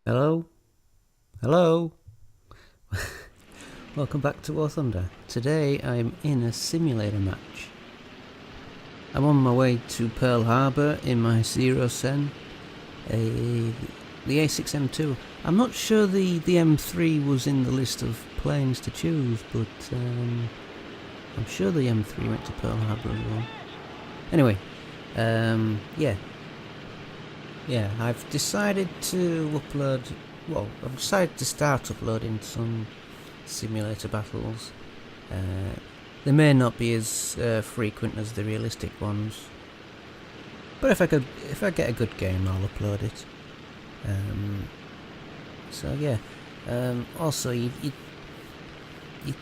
Hello? Hello? Welcome back to War Thunder. Today I'm in a simulator match. I'm on my way to Pearl Harbour in my Zero Sen, the A6M2. I'm not sure the M3 was in the list of planes to choose, but I'm sure the M3 went to Pearl Harbour as well. Anyway, yeah, I've decided to upload, well, I've decided to start uploading some simulator battles. They may not be as frequent as the realistic ones, but if I get a good game, I'll upload it. So yeah, also you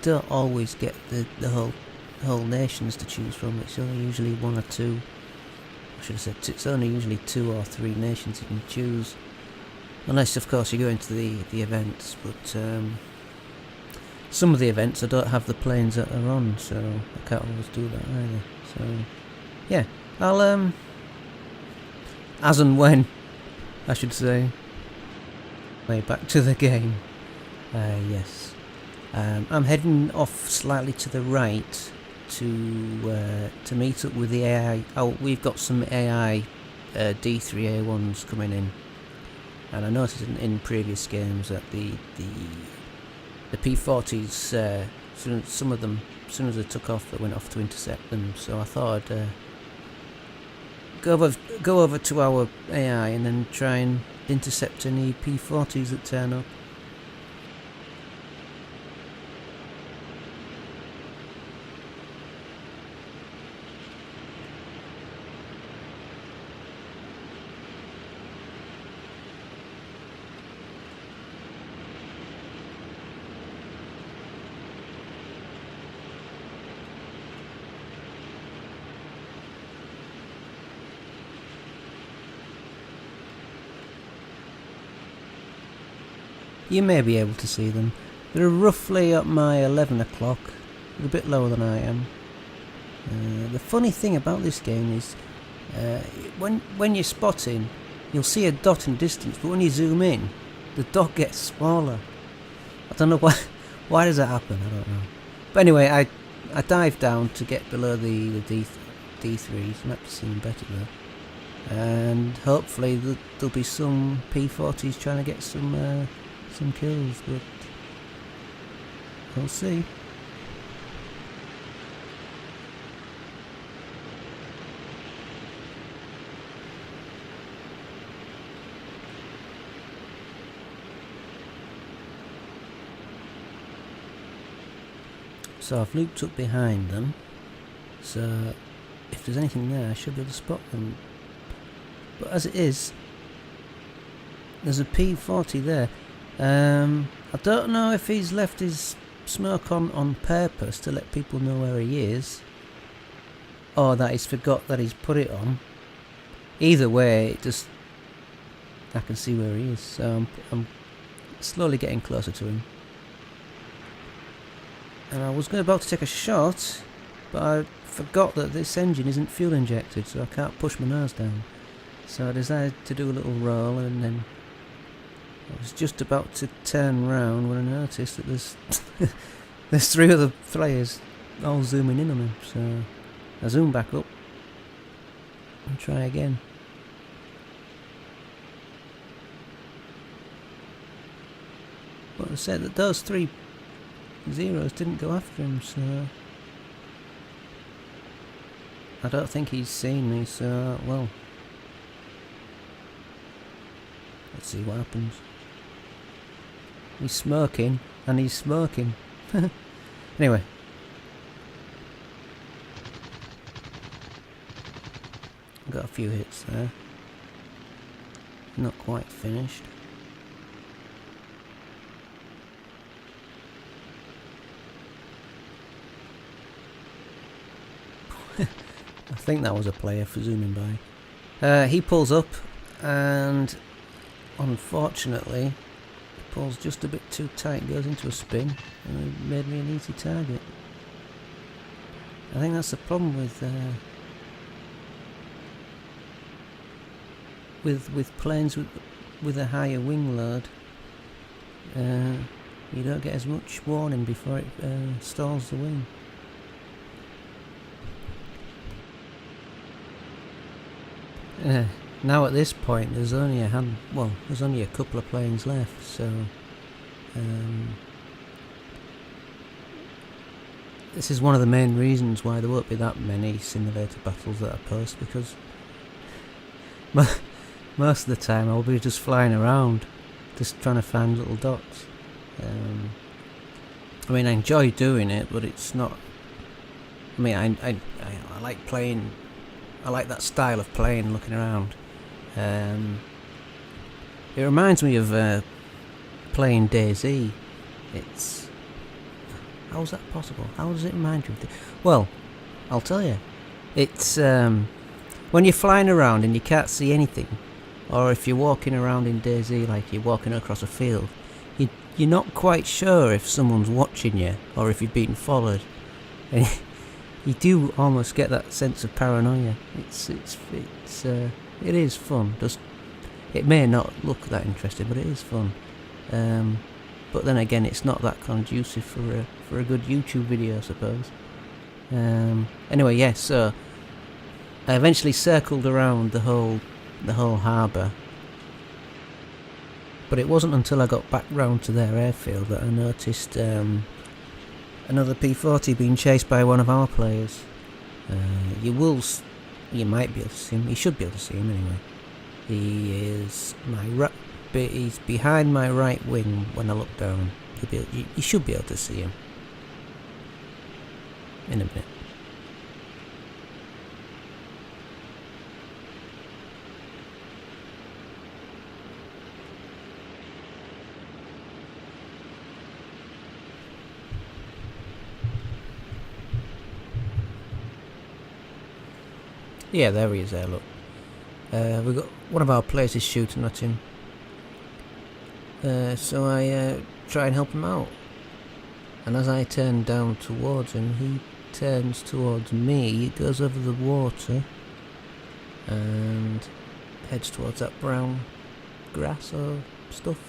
don't always get the whole nations to choose from. It's only usually one or two. I should have said it's only usually 2 or 3 nations you can choose, unless of course you go into the events. But some of the events I don't have the planes that are on, so I can't always do that either. So yeah, I'll as and when, I should say. Way back to the game. Yes, I'm heading off slightly to the right to meet up with the AI. Oh, we've got some AI D3A1s coming in, and I noticed in previous games that the P40s, some of them, as soon as they took off, they went off to intercept them. So I thought I'd go over to our AI and then try and intercept any P40s that turn up. You may be able to see them. They're roughly at my 11 o'clock, a bit lower than I am. The funny thing about this game is, when you're spotting, you'll see a dot in distance, but when you zoom in, the dot gets smaller. I don't know why. Why does that happen? I don't know. But anyway, I dived down to get below the D3s, and that's seem better though. And hopefully there'll be some P40s trying to get some kills, but we'll see. So I've looped up behind them, so if there's anything there I should be able to spot them. But as it is, there's a P40 there. I don't know if he's left his smoke on purpose to let people know where he is, or that he's forgot that he's put it on. Either way, I can see where he is, so I'm slowly getting closer to him. And I was about to take a shot, but I forgot that this engine isn't fuel injected, so I can't push my nose down. So I decided to do a little roll, and then I was just about to turn round when I noticed that there's 3 other players all zooming in on him. So I zoom back up and try again. But I said that those 3 zeros didn't go after him, so I don't think he's seen me, so well, let's see what happens. He's smoking, and he's smoking. Anyway. Got a few hits there. Not quite finished. I think that was a player for zooming by. He pulls up, and unfortunately pulls just a bit too tight, goes into a spin, and it made me an easy target. I think that's the problem with with planes with a higher wing load, you don't get as much warning before it stalls the wing. Now at this point there's only a couple of planes left, so this is one of the main reasons why there won't be that many simulator battles that I post, because most of the time I'll be just flying around, just trying to find little dots. I mean, I enjoy doing it, but it's not. I mean, I like playing. I like that style of playing, looking around. It reminds me of playing DayZ. It's. How is that possible? How does it remind you of well, I'll tell you. It's when you're flying around and you can't see anything, or if you're walking around in DayZ like you're walking across a field, you're not quite sure if someone's watching you or if you're being followed. And you do almost get that sense of paranoia. It is fun. It may not look that interesting, but it is fun. But then again, it's not that conducive for a good YouTube video, I suppose. Anyway, yes. So I eventually circled around the whole harbour, but it wasn't until I got back round to their airfield that I noticed another P-40 being chased by one of our players. You might be able to see him. You should be able to see him anyway. He's behind my right wing when I look down. You should be able to see him in a minute. Yeah, there he is there, look. We've got one of our players is shooting at him. So I try and help him out. And as I turn down towards him, he turns towards me. He goes over the water and heads towards that brown grass or stuff.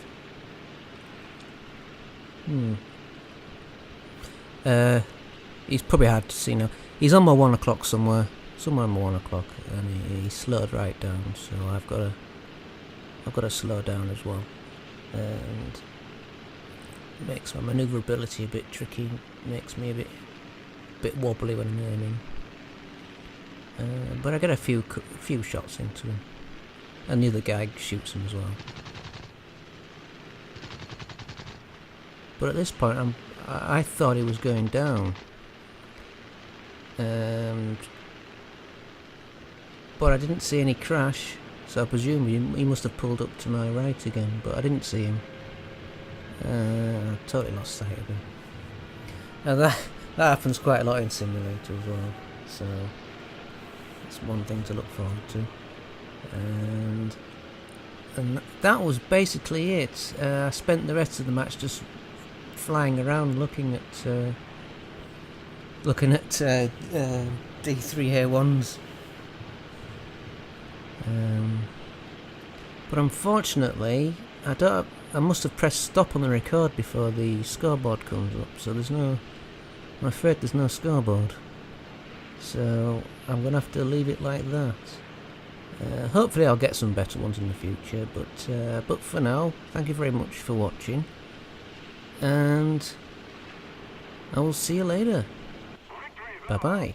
He's probably hard to see now. He's on my 1 o'clock somewhere on my 1 o'clock, and he slowed right down, so I've got to slow down as well, and it makes my manoeuvrability a bit tricky, makes me a bit wobbly when I'm aiming, but I get a few shots into him, and the other guy shoots him as well. But at this point I thought he was going down, but I didn't see any crash, so I presume he must have pulled up to my right again, but I didn't see him. I totally lost sight of him. Now that happens quite a lot in Simulator as well, so that's one thing to look forward to. And that was basically it. I spent the rest of the match just flying around looking at D3A1s. But unfortunately, I must have pressed stop on the record before the scoreboard comes up, so I'm afraid there's no scoreboard. So I'm going to have to leave it like that. Hopefully I'll get some better ones in the future, but for now, thank you very much for watching, and I will see you later. Bye bye.